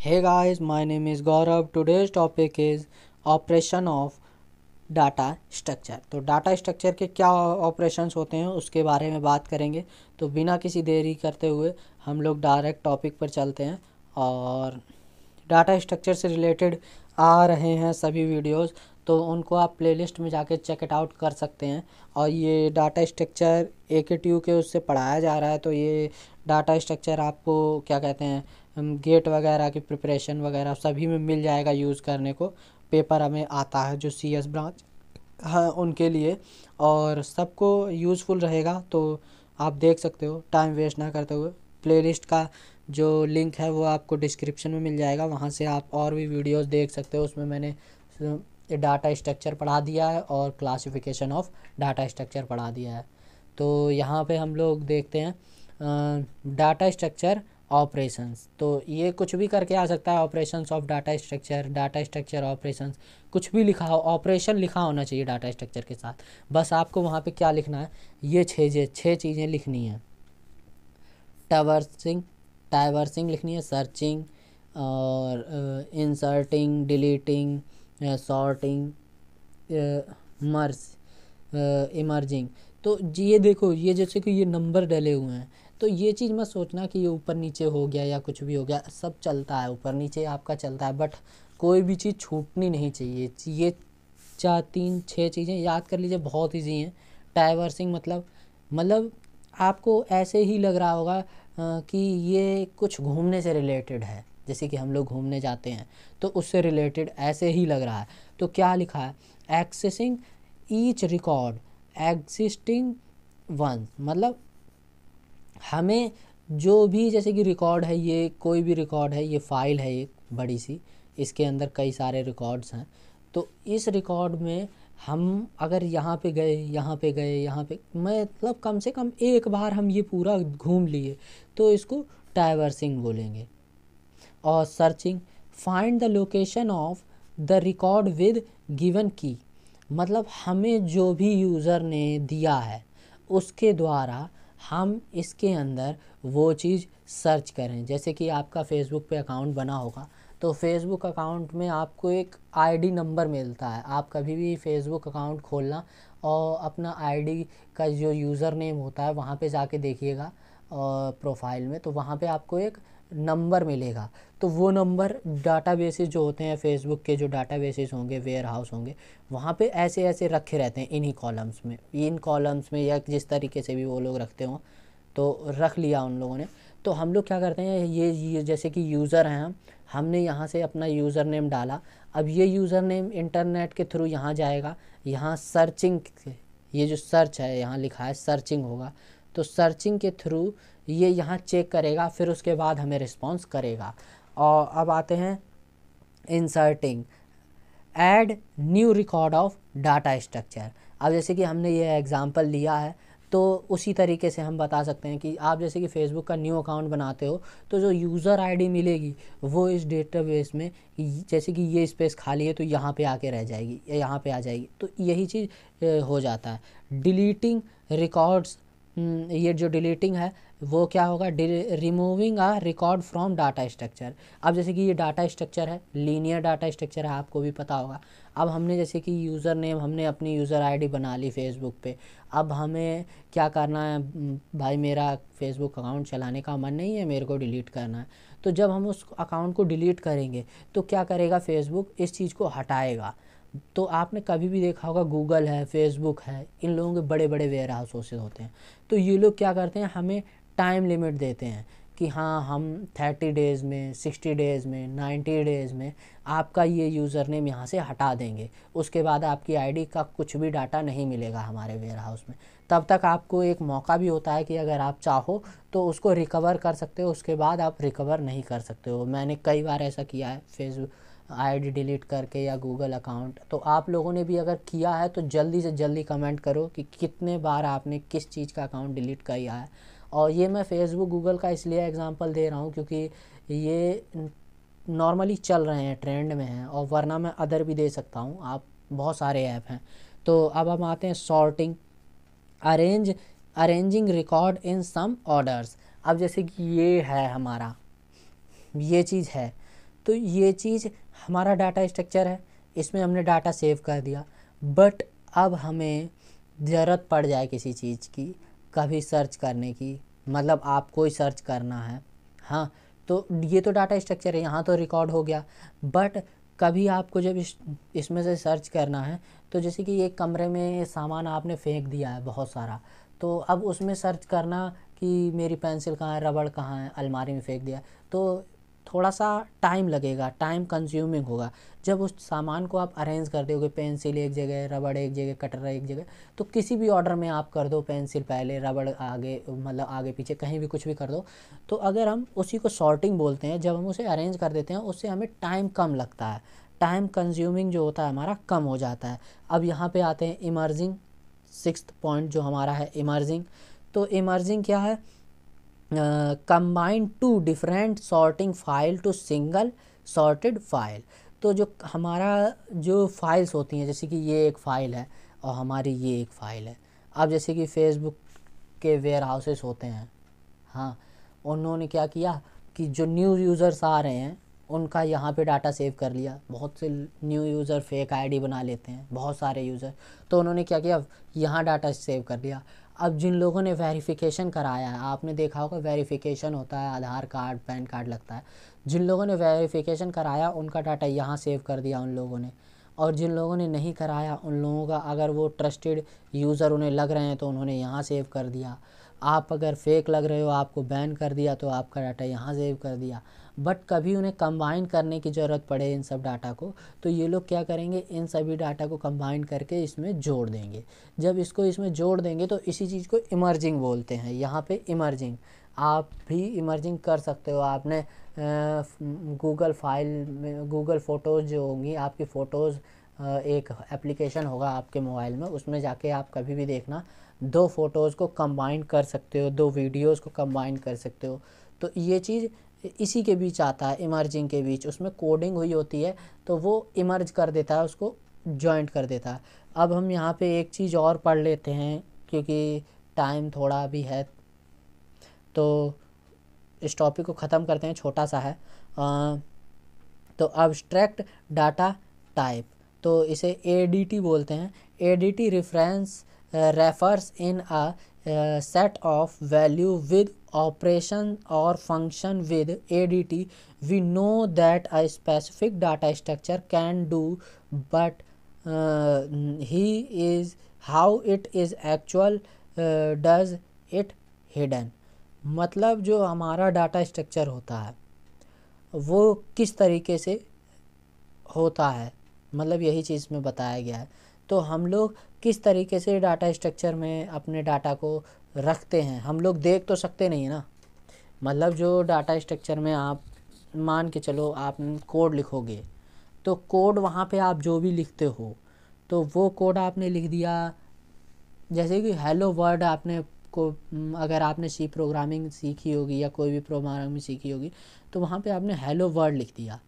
Hey guys, my name is Gaurav. Today's topic is operation of data structure. तो data structure के क्या operations होते हैं उसके बारे में बात करेंगे। तो बिना किसी देरी करते हुए हम लोग डायरेक्ट टॉपिक पर चलते हैं और डाटा स्ट्रक्चर से रिलेटेड आ रहे हैं सभी वीडियोस, तो उनको आप प्लेलिस्ट में जाके चेक इट आउट कर सकते हैं। और ये डाटा स्ट्रक्चर AKTU के उससे पढ़ाया जा रहा है, तो ये डाटा स्ट्रक्चर आपको क्या कहते हैं, गेट वगैरह की प्रिपरेशन वगैरह सभी में मिल जाएगा यूज़ करने को। पेपर हमें आता है जो CS ब्रांच हाँ उनके लिए, और सबको यूज़फुल रहेगा। तो आप देख सकते हो टाइम वेस्ट ना करते हुए। प्लेलिस्ट का जो लिंक है वो आपको डिस्क्रिप्शन में मिल जाएगा, वहाँ से आप और भी वीडियोस देख सकते हो। उसमें मैंने डाटा स्ट्रक्चर पढ़ा दिया है और क्लासिफिकेशन ऑफ डाटा स्ट्रक्चर पढ़ा दिया है। तो यहाँ पे हम लोग देखते हैं डाटा स्ट्रक्चर ऑपरेशंस। तो ये कुछ भी करके आ सकता है, operations of data structure operations, कुछ भी लिखा हो, ऑपरेशन लिखा होना चाहिए डाटा स्ट्रक्चर के साथ। बस आपको वहाँ पे क्या लिखना है, ये छः चीज़ें लिखनी है। टावर्सिंग टाइवर्सिंग लिखनी है, सर्चिंग और इंसर्टिंग, डिलीटिंग, सॉर्टिंग, मर्ज, इमर्जिंग। तो ये देखो, ये जैसे कि ये नंबर डले हुए हैं, तो ये चीज़ मत सोचना कि ये ऊपर नीचे हो गया या कुछ भी हो गया। सब चलता है, ऊपर नीचे आपका चलता है, बट कोई भी चीज़ छूटनी नहीं चाहिए। ये 4 3 6 चीज़ें याद कर लीजिए, बहुत ईजी हैं। डाइवर्सिंग मतलब आपको ऐसे ही लग रहा होगा कि ये कुछ घूमने से रिलेटेड है, जैसे कि हम लोग घूमने जाते हैं तो उससे रिलेटेड ऐसे ही लग रहा है। तो क्या लिखा है, accessing each record existing one, मतलब हमें जो भी, जैसे कि रिकॉर्ड है, ये कोई भी रिकॉर्ड है, ये फाइल है एक बड़ी सी, इसके अंदर कई सारे रिकॉर्ड्स हैं। तो इस रिकॉर्ड में हम अगर यहाँ पे गए, यहाँ पे गए, यहाँ पे, मतलब कम से कम एक बार हम ये पूरा घूम लिए, तो इसको डाइवर्सिंग बोलेंगे। और searching, find the location of the record with given की, मतलब हमें जो भी यूज़र ने दिया है उसके द्वारा हम इसके अंदर वो चीज़ सर्च करें। जैसे कि आपका फेसबुक पे अकाउंट बना होगा, तो फेसबुक अकाउंट में आपको एक आईडी नंबर मिलता है। आप कभी भी फेसबुक अकाउंट खोलना और अपना आईडी का जो यूज़र नेम होता है वहाँ पे जाके देखिएगा, और प्रोफाइल में, तो वहाँ पे आपको एक नंबर मिलेगा। तो वो नंबर डाटाबेसेस जो होते हैं, फेसबुक के जो डाटाबेसेस होंगे, वेयर हाउस होंगे, वहाँ पे ऐसे ऐसे रखे रहते हैं, इन्हीं कॉलम्स में, इन कॉलम्स में, या जिस तरीके से भी वो लोग रखते हों, तो रख लिया उन लोगों ने। तो हम लोग क्या करते हैं, ये जैसे कि यूज़र हैं हमने यहाँ से अपना यूज़र नेम डाला। अब ये यूज़र नेम इंटरनेट के थ्रू यहाँ जाएगा, यहाँ सर्चिंग, ये जो सर्च है यहाँ लिखा है सर्चिंग होगा, तो सर्चिंग के थ्रू ये यहाँ चेक करेगा, फिर उसके बाद हमें रिस्पॉन्स करेगा। और अब आते हैं inserting, add new record of data structure. अब जैसे कि हमने ये एग्जांपल लिया है, तो उसी तरीके से हम बता सकते हैं कि आप जैसे कि फेसबुक का न्यू अकाउंट बनाते हो, तो जो यूज़र आईडी मिलेगी वो इस डेटाबेस में, जैसे कि ये स्पेस खाली है तो यहाँ पे आके रह जाएगी या यहाँ पे आ जाएगी, तो यही चीज़ हो जाता है। डिलीटिंग रिकॉर्ड्स, ये जो डिलीटिंग है वो क्या होगा, removing a record from data structure. अब जैसे कि ये डाटा स्ट्रक्चर है, लीनियर डाटा स्ट्रक्चर है, आपको भी पता होगा। अब हमने जैसे कि यूज़र नेम, हमने अपनी यूज़र आईडी बना ली फेसबुक पे। अब हमें क्या करना है, भाई मेरा फेसबुक अकाउंट चलाने का मन नहीं है, मेरे को डिलीट करना है। तो जब हम उस अकाउंट को डिलीट करेंगे तो क्या करेगा, फेसबुक इस चीज़ को हटाएगा। तो आपने कभी भी देखा होगा, गूगल है, फेसबुक है, इन लोगों के बड़े बड़े वेयर हाउस होते हैं। तो ये लोग क्या करते हैं, हमें टाइम लिमिट देते हैं कि हाँ हम 30 डेज़ में, 60 डेज़ में, 90 डेज़ में आपका ये यूज़र नेम यहाँ से हटा देंगे। उसके बाद आपकी आईडी का कुछ भी डाटा नहीं मिलेगा हमारे वेयर हाउस में। तब तक आपको एक मौका भी होता है कि अगर आप चाहो तो उसको रिकवर कर सकते हो, उसके बाद आप रिकवर नहीं कर सकते हो। मैंने कई बार ऐसा किया है, फेसबुक आईडी डिलीट करके या गूगल अकाउंट। तो आप लोगों ने भी अगर किया है तो जल्दी से जल्दी कमेंट करो कि कितने बार आपने किस चीज़ का अकाउंट डिलीट किया है। और ये मैं फेसबुक गूगल का इसलिए एग्जांपल दे रहा हूँ क्योंकि ये नॉर्मली चल रहे हैं, ट्रेंड में हैं, और वरना मैं अदर भी दे सकता हूँ, आप बहुत सारे ऐप हैं। तो अब हम आते हैं sorting, arranging record in some orders. अब जैसे कि ये है हमारा, ये चीज़ है, तो ये चीज़ हमारा डाटा स्ट्रक्चर है, इसमें हमने डाटा सेव कर दिया। बट अब हमें ज़रूरत पड़ जाए किसी चीज़ की, कभी सर्च करने की, मतलब आपको ही सर्च करना है, हाँ, तो ये तो डाटा स्ट्रक्चर है, यहाँ तो रिकॉर्ड हो गया। बट कभी आपको जब इसमें से सर्च करना है, तो जैसे कि एक कमरे में सामान आपने फेंक दिया है बहुत सारा, तो अब उसमें सर्च करना कि मेरी पेंसिल कहाँ है, रबड़ कहाँ है, अलमारी में फेंक दिया, तो थोड़ा सा टाइम लगेगा, टाइम कंज्यूमिंग होगा। जब उस सामान को आप अरेंज कर दोगे, पेंसिल एक जगह, रबड़ एक जगह, कटर एक जगह, तो किसी भी ऑर्डर में आप कर दो, पेंसिल पहले, रबड़ आगे, मतलब आगे पीछे कहीं भी कुछ भी कर दो, तो अगर हम उसी को सॉर्टिंग बोलते हैं, जब हम उसे अरेंज कर देते हैं, उससे हमें टाइम कम लगता है, टाइम कंज्यूमिंग जो होता है हमारा कम हो जाता है। अब यहाँ पे आते हैं इमर्जिंग, 6th पॉइंट जो हमारा है इमर्जिंग। तो इमर्जिंग क्या है? Combine two different sorting file to single sorted file. तो जो हमारा जो फाइल्स होती हैं, जैसे कि ये एक फ़ाइल है और हमारी ये एक फ़ाइल है। अब जैसे कि फेसबुक के वेयर हाउसेस होते हैं, हाँ, उन्होंने क्या किया कि जो न्यू यूज़र्स आ रहे हैं उनका यहाँ पे डाटा सेव कर लिया। बहुत से न्यू यूज़र फेक आईडी बना लेते हैं, बहुत सारे यूज़र, तो उन्होंने क्या किया, यहाँ डाटा सेव कर लिया। अब जिन लोगों ने वेरिफिकेशन कराया है, आपने देखा होगा वेरिफिकेशन होता है, आधार कार्ड, पैन कार्ड लगता है, जिन लोगों ने वेरिफिकेशन कराया उनका डाटा यहाँ सेव कर दिया उन लोगों ने। और जिन लोगों ने नहीं कराया उन लोगों का, अगर वो ट्रस्टेड यूज़र उन्हें लग रहे हैं तो उन्होंने यहाँ सेव कर दिया। आप अगर फेक लग रहे हो, आपको बैन कर दिया, तो आपका डाटा यहाँ सेव कर दिया। बट कभी उन्हें कंबाइन करने की ज़रूरत पड़े इन सब डाटा को, तो ये लोग क्या करेंगे, इन सभी डाटा को कंबाइन करके इसमें जोड़ देंगे। जब इसको इसमें जोड़ देंगे तो इसी चीज़ को इमर्जिंग बोलते हैं। यहाँ पे इमर्जिंग, आप भी इमर्जिंग कर सकते हो। आपने गूगल फाइल में, गूगल फ़ोटोज़ जो होंगी आपकी फ़ोटोज़, एक एप्लीकेशन होगा आपके मोबाइल में, उसमें जाके आप कभी भी देखना, 2 फ़ोटोज़ को कंबाइन कर सकते हो, 2 वीडियोज़ को कंबाइन कर सकते हो। तो ये चीज़ इसी के बीच आता है, इमर्जिंग के बीच। उसमें कोडिंग हुई होती है तो वो इमर्ज कर देता है, उसको जॉइंट कर देता है। अब हम यहाँ पे एक चीज़ और पढ़ लेते हैं क्योंकि टाइम थोड़ा भी है, तो इस टॉपिक को ख़त्म करते हैं, छोटा सा है। तो अब्स्ट्रैक्ट डाटा टाइप, तो इसे ADT बोलते हैं। ADT refers in a set of value with operation or function. With ADT we know that a specific data structure can do, but he is how it is actual does it hidden। मतलब जो हमारा data structure होता है वो किस तरीके से होता है, मतलब यही चीज़ में बताया गया है। तो हम लोग किस तरीके से डाटा स्ट्रक्चर में अपने डाटा को रखते हैं, हम लोग देख तो सकते नहीं है ना। मतलब जो डाटा स्ट्रक्चर में आप मान के चलो आप कोड लिखोगे, तो कोड वहाँ पे आप जो भी लिखते हो, तो वो कोड आपने लिख दिया। जैसे कि हेलो वर्ड आपने को, अगर आपने सी प्रोग्रामिंग सीखी होगी या कोई भी प्रोग्रामिंग सीखी होगी, तो वहाँ पे आपने हेलो वर्ड लिख दिया।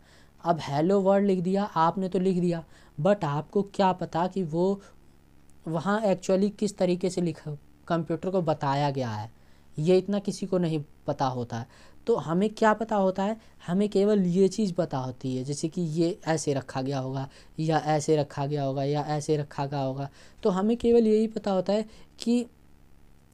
अब हेलो वर्ड लिख दिया आपने, तो लिख दिया, बट आपको क्या पता कि वो वहाँ एक्चुअली किस तरीके से लिखा, कंप्यूटर को बताया गया है, ये इतना किसी को नहीं पता होता है। तो हमें क्या पता होता है, हमें केवल ये चीज़ पता होती है, जैसे कि ये ऐसे रखा गया होगा या ऐसे रखा गया होगा या ऐसे रखा गया होगा। तो हमें केवल यही पता होता है कि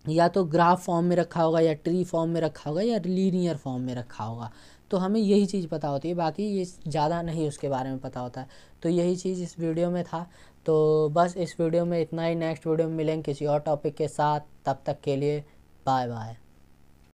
या तो ग्राफ फॉर्म में रखा होगा या ट्री फॉर्म में रखा होगा या लीनियर फॉर्म में रखा होगा। तो हमें यही चीज़ पता होती है, बाकी ये ज़्यादा नहीं उसके बारे में पता होता है। तो यही चीज़ इस वीडियो में था। तो बस इस वीडियो में इतना ही, नेक्स्ट वीडियो में मिलेंगे किसी और टॉपिक के साथ, तब तक के लिए बाय बाय।